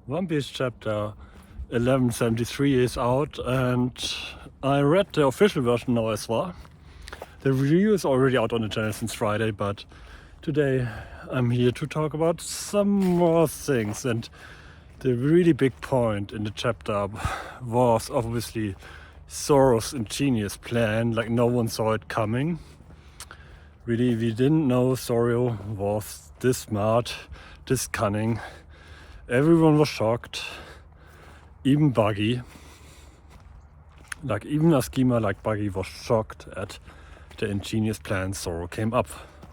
One Piece chapter 1173 is out, and I read the official version now as well. The review is already out on the channel since Friday, but today I'm here to talk about some more things. And the really big point in the chapter was obviously Zoro's ingenious plan. Like, no one saw it coming. Really, we didn't know Zoro was this smart, this cunning. Everyone was shocked, even Buggy. Like, even a schemer like Buggy was shocked at the ingenious plan Zoro came up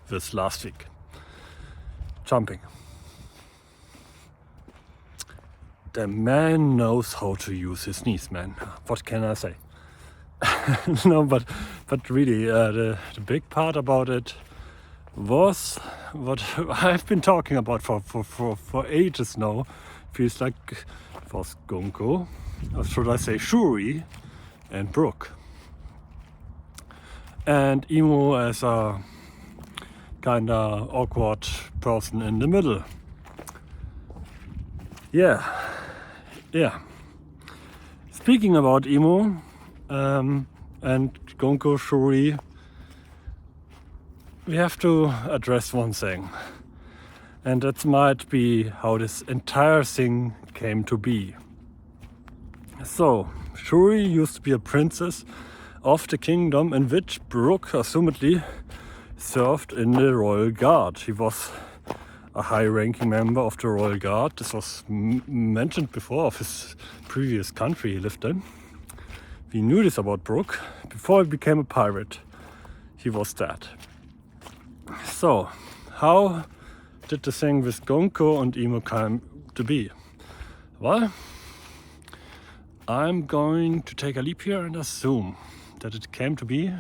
with last week. Jumping. The man knows how to use his knees, man. What can I say? No, but really, the big part about it was what I've been talking about for ages now. Feels like it was Gonko, or should I say Shuri, and Brook. And Imo as a kinda awkward person in the middle. Yeah. Speaking about Imo and Gonko Shuri, we have to address one thing, and that might be how this entire thing came to be. So, Shuri used to be a princess of the kingdom in which Brook assumedly served in the royal guard. He was a high-ranking member of the royal guard. This was mentioned before of his previous country he lived in. We knew this about Brook. Before he became a pirate, he was that. So, how did the thing with Gonko and Imo come to be? Well, I'm going to take a leap here and assume that it came to be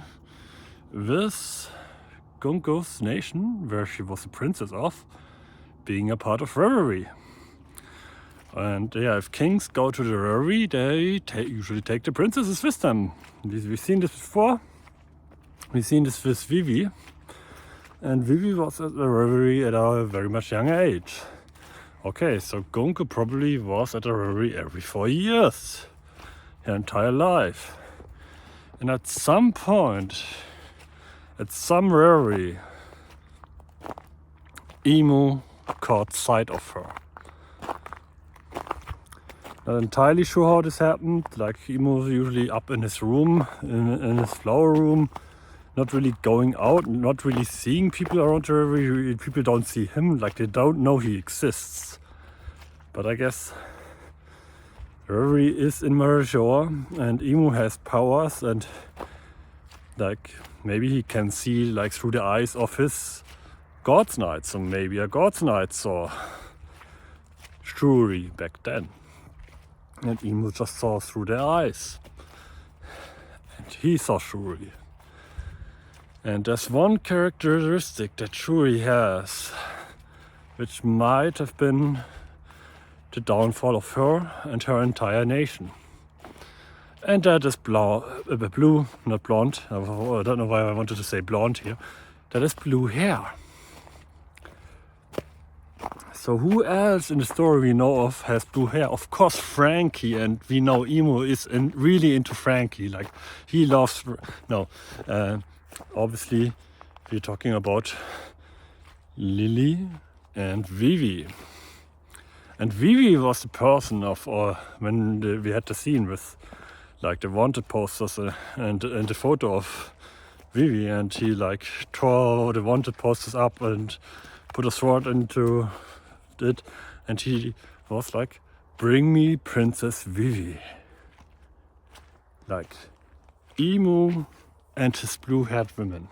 with Gonko's nation, where she was a princess of, being a part of Reverie. And yeah, if kings go to the Reverie, they usually take the princesses with them. We've seen this before. We've seen this with Vivi. And Vivi was at the Reverie at a very much younger age. Okay, so Gonko probably was at the Reverie every 4 years, her entire life. And at some point, at some Reverie, Imo caught sight of her. Not entirely sure how this happened. Like, Imo was usually up in his room, in his flower room, not really going out, not really seeing people around the Reverie. People don't see him, like they don't know he exists. But I guess Reverie is in Marajor, and Imo has powers, and like maybe he can see like through the eyes of his God's Knight. So maybe a God's Knight saw Shuri back then, and Imo just saw through their eyes, and he saw Shuri. And there's one characteristic that Shuri has, which might have been the downfall of her and her entire nation. And that is blue, not blonde. I don't know why I wanted to say blonde here. That is blue hair. So who else in the story we know of has blue hair? Of course Frankie, and we know Imo is really into Frankie. Like, he loves... obviously we're talking about Lily and Vivi. And Vivi was the person of when we had the scene with like the wanted posters and the photo of Vivi, and he like tore the wanted posters up and put a sword into it, and he was like, "Bring me Princess Vivi." Like, Imo and his blue-haired women.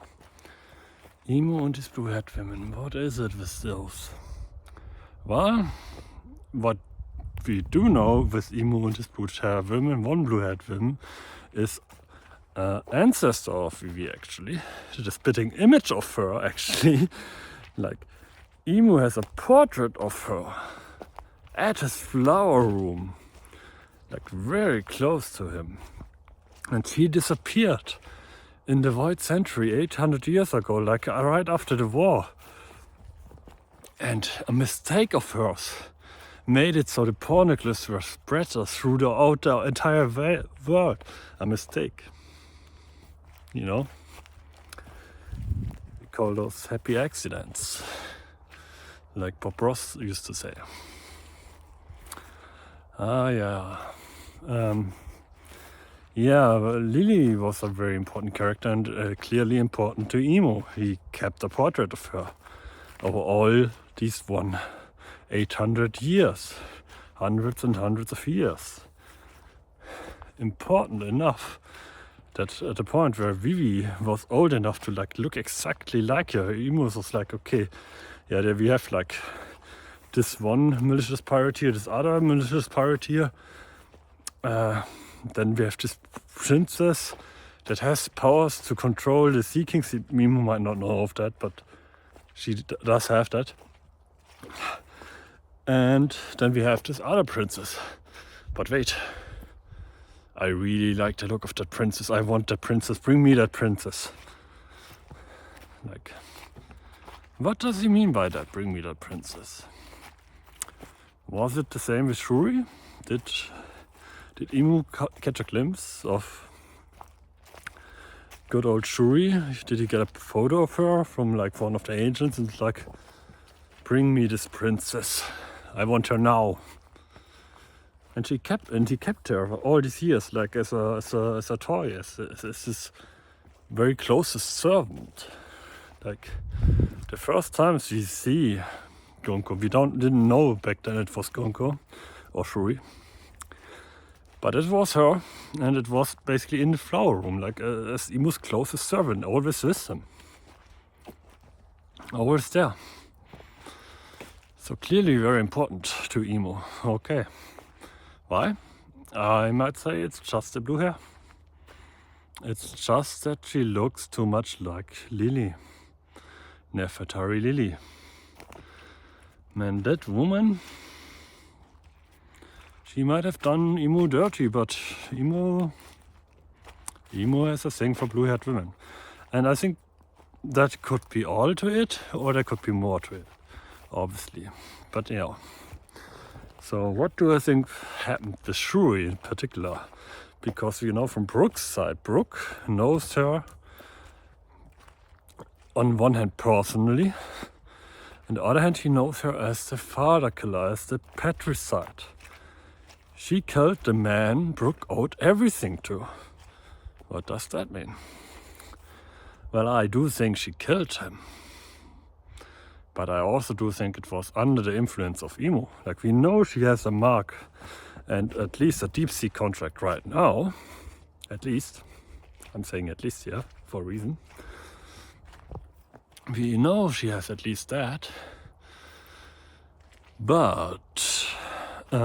Imo and his blue-haired women. What is it with those? Well, what we do know with Imo and his blue-haired women, one blue-haired woman, is an ancestor of Vivi, actually. The spitting image of her, actually. Like, Imo has a portrait of her at his flower room, like very close to him. And she disappeared in the Void Century 800 years ago, like right after the war. And a mistake of hers made it so the pornocles were spread through the entire world. A mistake. You know? We call those happy accidents. Like Bob Ross used to say. Lily was a very important character and clearly important to Emo. He kept a portrait of her over all these 800 years, hundreds and hundreds of years. Important enough that at the point where Vivi was old enough to look exactly like her, Emo was like, okay, yeah, there we have this one malicious pirate here, this other malicious pirate here. Then we have this princess that has powers to control the Sea Kings. Emo might not know of that, but she does have that. And then we have this other princess. But wait, I really like the look of that princess. I want that princess. Bring me that princess. What does he mean by that? Bring me that princess. Was it the same with Shuri? Did Emu catch a glimpse of good old Shuri? Did he get a photo of her from one of the agents and bring me this princess. I want her now. And he kept her all these years as a toy, as his very closest servant. The first times we see Gonko, we didn't know back then it was Gonko or Shuri. But it was her, and it was basically in the flower room, as Emu's closest servant, always with him. Always there. So clearly very important to Emu. Okay. Why? I might say it's just the blue hair. It's just that she looks too much like Lily. Nefertari Lily. Man, that woman, she might have done Emu dirty, but Emu has a thing for blue-haired women. And I think that could be all to it, or there could be more to it, obviously. But yeah. So what do I think happened with Shuri in particular? Because from Brooke's side, Brooke knows her on one hand personally, on the other hand he knows her as the father killer, as the patricide. She killed the man Brooke owed everything to. What does that mean? Well, I do think she killed him. But I also do think it was under the influence of Emu. We know she has a mark and at least a deep sea contract right now. At least. I'm saying at least here for a reason. We know she has at least that. But if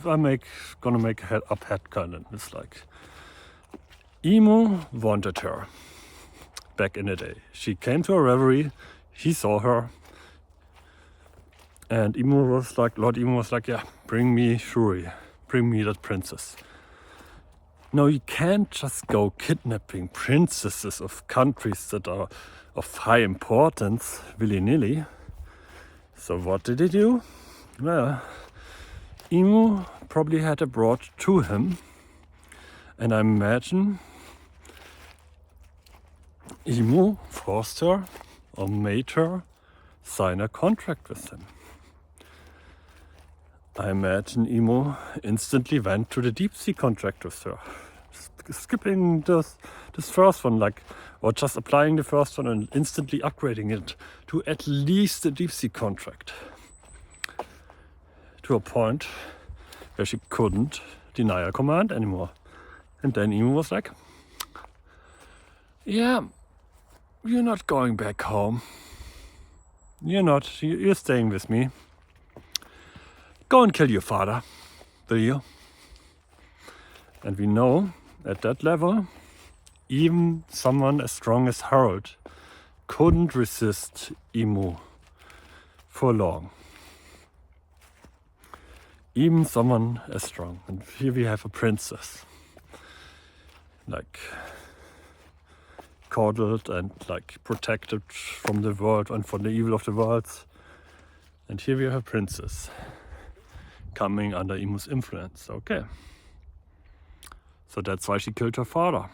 I'm gonna make a up headcanon, it's Emu wanted her back in the day. She came to a reverie, he saw her, and Lord Emu was yeah, bring me Shuri, bring me that princess. No, you can't just go kidnapping princesses of countries that are of high importance willy-nilly. So what did he do? Well, Emu probably had her brought to him, and I imagine Emu forced her or made her sign a contract with him. I imagine Emu instantly went to the deep sea contract with her, skipping this first one, or just applying the first one and instantly upgrading it to at least the deep sea contract, to a point where she couldn't deny a command anymore. And then Emu was yeah, you're not going back home. You're staying with me. Go and kill your father, will you? And we know at that level, even someone as strong as Harold couldn't resist Emu for long. Even someone as strong. And here we have a princess, coddled and protected from the world and from the evil of the worlds. And here we have a princess coming under Imu's influence. Okay. So that's why she killed her father.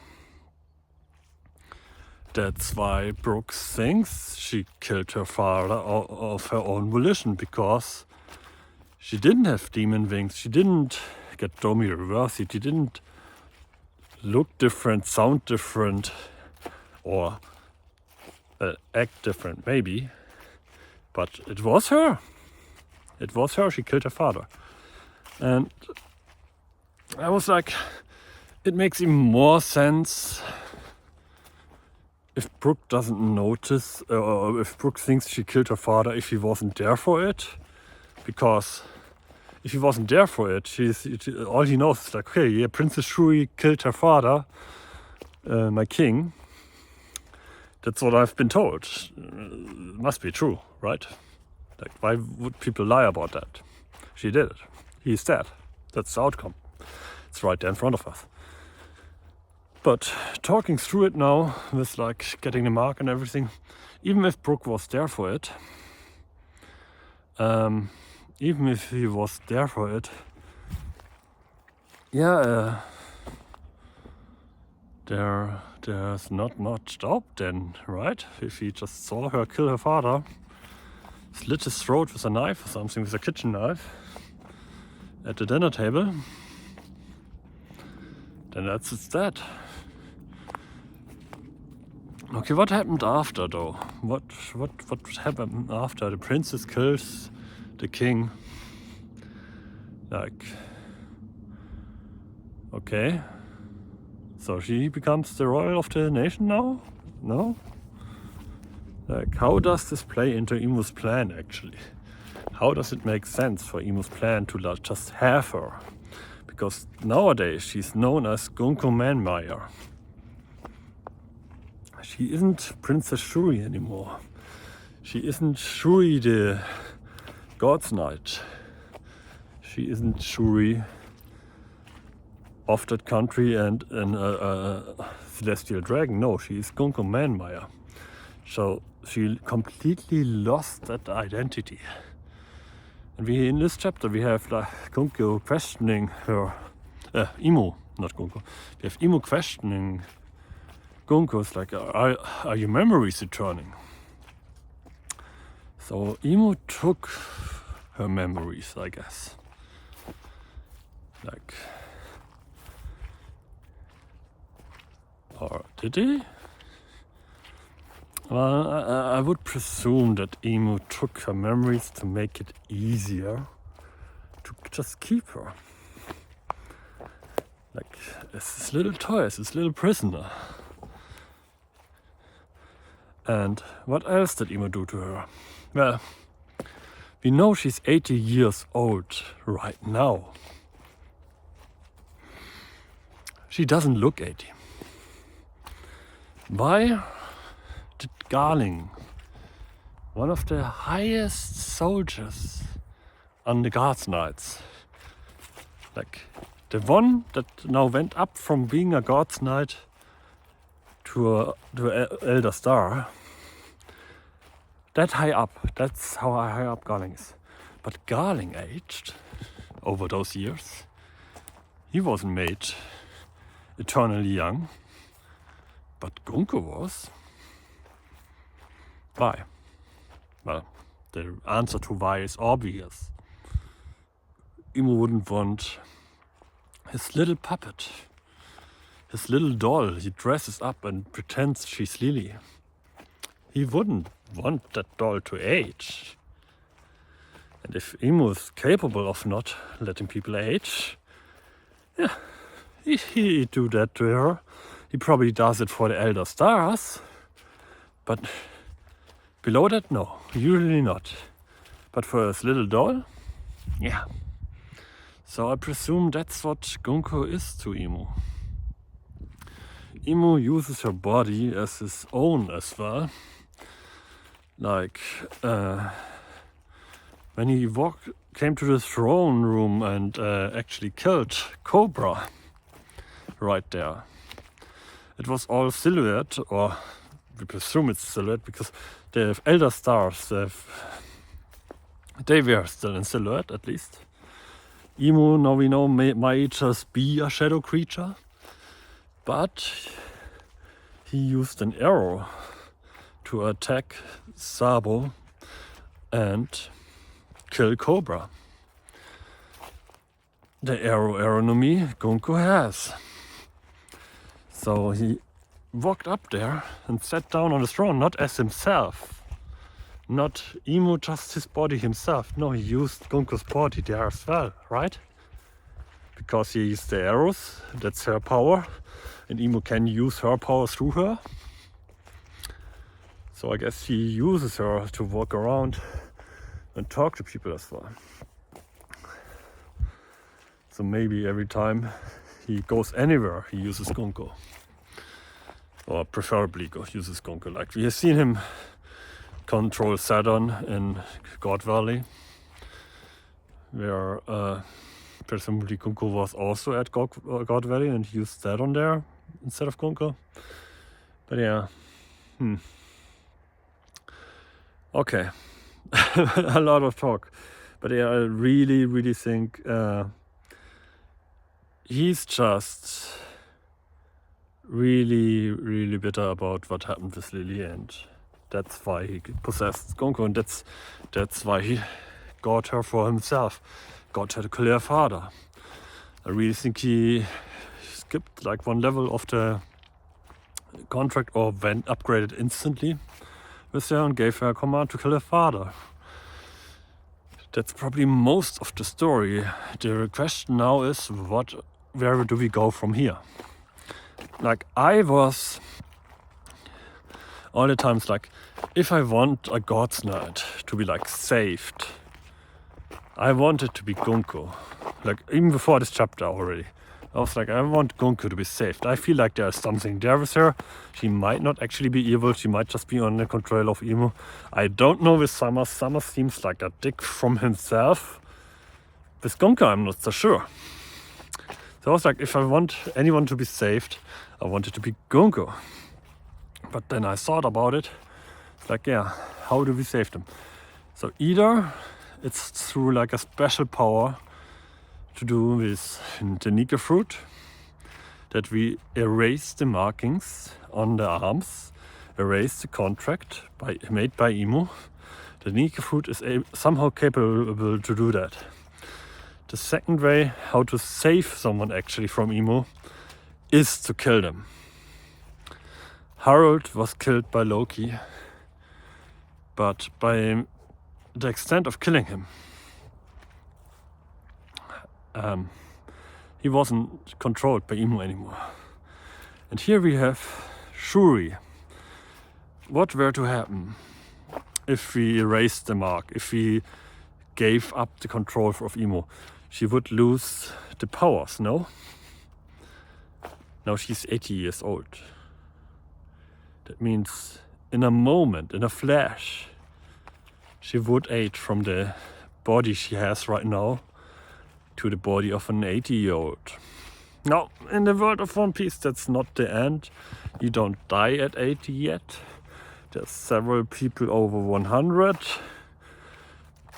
That's why Brooke thinks she killed her father of her own volition, because she didn't have demon wings. She didn't get Domi reversed. She didn't look different, sound different, or act different, maybe. But it was her. It was her. She killed her father. And I was like, it makes even more sense if Brooke doesn't notice, or if Brooke thinks she killed her father, if he wasn't there for it. Because if he wasn't there for it, all he knows is like, okay, yeah, Princess Shuri killed her father, my king. That's what I've been told. Must be true, right? Like, why would people lie about that? She did it. He's dead. That's the outcome. It's right there in front of us. But talking through it now, with like getting the mark and everything, even if Brooke was there for it, even if he was there for it, yeah, there's not much doubt then, right? If he just saw her kill her father, slit his throat with a knife or something, with a kitchen knife, at the dinner table, then that's that. Okay, what happened after though? What happened after the princess kills the king? Like, okay, so she becomes the royal of the nation now? No? Like, how does this play into Imu's plan actually? How does it make sense for Imu's plan to just have her? Because nowadays she's known as Gunko Manmire. She isn't Princess Shuri anymore. She isn't Shuri the God's Knight. She isn't Shuri of that country and a celestial dragon. No, she is Gunko Manmire. So she completely lost that identity. And in this chapter we have like Gunko questioning her, Imu, not Gunko. We have Imu questioning Gunko's like, are your memories returning? So Imu took her memories, I guess. Like, or did he? Well, I would presume that Imu took her memories to make it easier to just keep her. Like, it's this little toy, it's this little prisoner. And what else did Imu do to her? Well, we know she's 80 years old right now. She doesn't look 80. Why did Garling, one of the highest soldiers on the Guards Knights, like the one that now went up from being a Guards Knight to Elder Star, that high up, that's how high up Garling is. But Garling aged over those years. He wasn't made eternally young, but Gunko was. Why? Well, the answer to why is obvious. Imu wouldn't want his little puppet, his little doll he dresses up and pretends she's Lily. He wouldn't want that doll to age. And if Imu is capable of not letting people age, yeah, he'd do that to her. He probably does it for the Elder Stars, but below that, no, usually not. But for his little doll, yeah. So I presume that's what Gunko is to Imu. Imu uses her body as his own as well. Like, when he came to the throne room and actually killed Cobra right there. It was all silhouette, or we presume it's silhouette because the Elder Stars, they were still in silhouette at least. Emu, now we know, might just be a shadow creature, but he used an arrow to attack Sabo and kill Cobra. The aeronomy Gunko has. So he walked up there and sat down on the throne, not as himself. Not Emu, just his body himself. No, he used Gunko's body there as well, right? Because he used the arrows, that's her power. And Emu can use her power through her. So I guess he uses her to walk around and talk to people as well. So maybe every time he goes anywhere, he uses Gunko. Or preferably uses Gunko. Like we have seen him control Saturn in God Valley, where presumably Gunko was also at God Valley and he used Saturn there instead of Gunko. But yeah, okay, a lot of talk. But yeah, I really think he's just really bitter about what happened with Lily, and that's why he possessed Gunko, and that's why he got her for himself, got her to kill her father. I really think he skipped like one level of the contract or went upgraded instantly with her and gave her a command to kill her father. That's probably most of the story. The question now is, where do we go from here? Like I was all the times like, if I want a God's Knight to be like saved, I want it to be Gunko. Like even before this chapter already, I was like, I want Gunko to be saved. I feel like there's something there with her. She might not actually be evil. She might just be under control of Emu. I don't know with Summer. Summer seems like a dick from himself. With Gunko, I'm not so sure. So I was like, if I want anyone to be saved, I want it to be Gunko. But then I thought about it. It's like, yeah, how do we save them? So either it's through like a special power to do with the Nika fruit, that we erase the markings on the arms, erase the contract made by Emu. The Nika fruit is somehow capable to do that. The second way how to save someone actually from Emu is to kill them. Harold was killed by Loki, but by the extent of killing him, he wasn't controlled by Emu anymore. And here we have Shuri. What were to happen if we erased the mark, if we gave up the control of Emu? She would lose the powers, no? Now she's 80 years old. That means in a moment, in a flash, she would age from the body she has right now to the body of an 80-year-old. Now, in the world of One Piece, that's not the end. You don't die at 80 yet. There's several people over 100.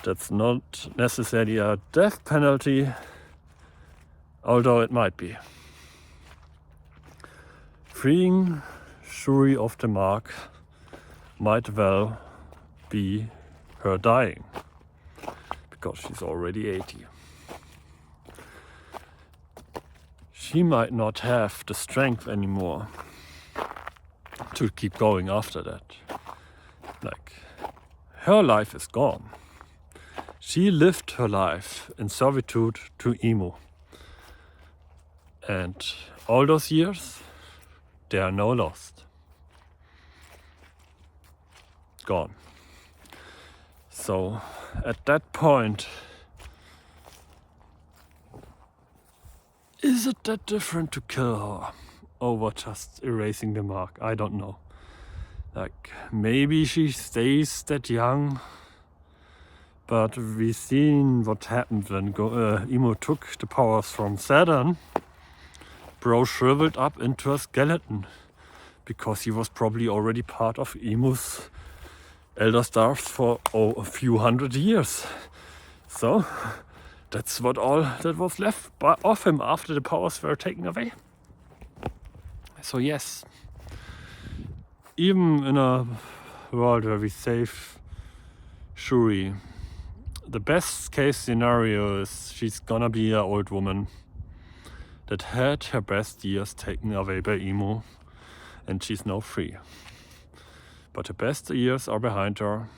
That's not necessarily a death penalty, although it might be. Freeing Shuri of the mark might well be her dying, because she's already 80. She might not have the strength anymore to keep going after that. Like, her life is gone. She lived her life in servitude to Emu. And all those years, they are now lost. Gone. So at that point, is it that different to kill her over just erasing the mark? I don't know. Like, maybe she stays that young, but we've seen what happened when Emu took the powers from Saturn. Bro shriveled up into a skeleton, because he was probably already part of Emu's elder staff for a few hundred years. So that's what all that was left of him after the powers were taken away. So yes, even in a world where we save Shuri, the best case scenario is she's gonna be an old woman that had her best years taken away by Emo, and she's now free. But her best years are behind her,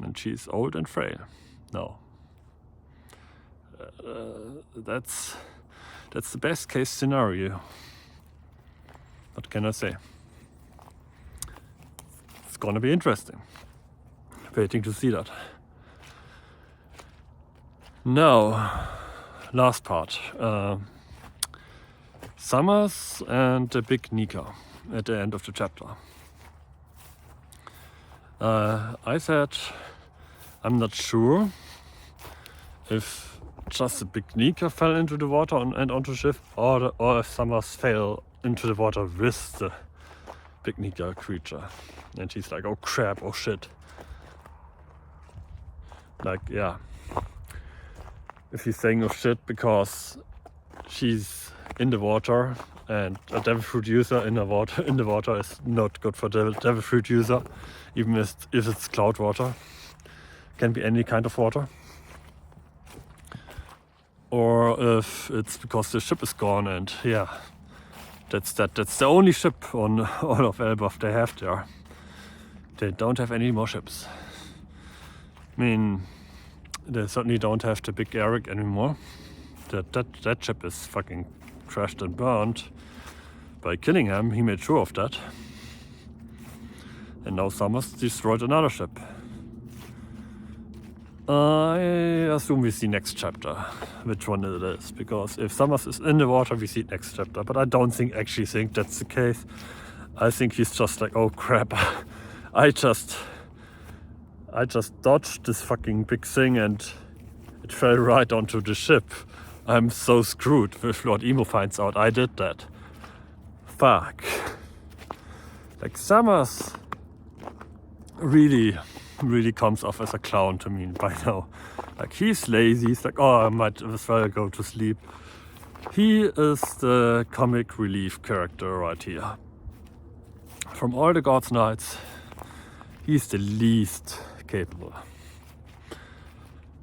and she's old and frail now. That's the best case scenario. What can I say? It's gonna be interesting. Waiting to see that. Now, last part. Summers and the big Nika at the end of the chapter. I said I'm not sure if just the big Nika fell into the water and onto the ship, or if Summers fell into the water with the big Nika creature. And she's like, oh crap, oh shit. Like, yeah. If he's saying oh shit because she's in the water, and a devil fruit user in the water is not good for devil fruit user, even if it's cloud water. Can be any kind of water. Or if it's because the ship is gone, and yeah, that's the only ship on all of Elbaf they have there. They don't have any more ships. I mean, they certainly don't have the big Eric anymore. That ship is fucking crashed and burned. By killing him, he made sure of that. And now Summers destroyed another ship. I assume we see next chapter which one it is, because if Summers is in the water, we see next chapter. But I don't actually think that's the case. I think he's just like, oh crap, I just dodged this fucking big thing and it fell right onto the ship. I'm so screwed if Lord Emo finds out I did that. Fuck. Like, Summers really comes off as a clown to me by now. Like, he's lazy, he's like, oh, I might as well go to sleep. He is the comic relief character right here. From all the God's Knights, he's the least capable.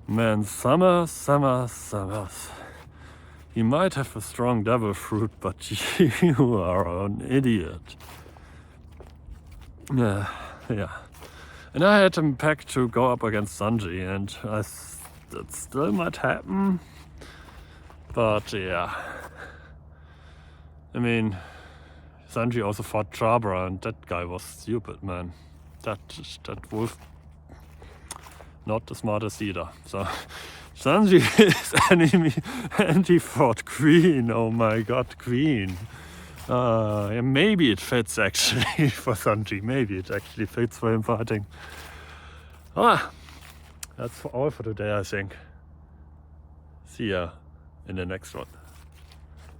Man, Summers. He might have a strong devil fruit, but you are an idiot. Yeah. And I had him packed to go up against Sanji, and that still might happen. But yeah. I mean, Sanji also fought Charbra, and that guy was stupid, man. That wolf, not the smartest either. So Sanji is enemy, and he fought Queen. Oh my god, Queen. Yeah, maybe it fits actually for Sanji. Maybe it actually fits for him fighting. That's all for today, I think. See ya in the next one.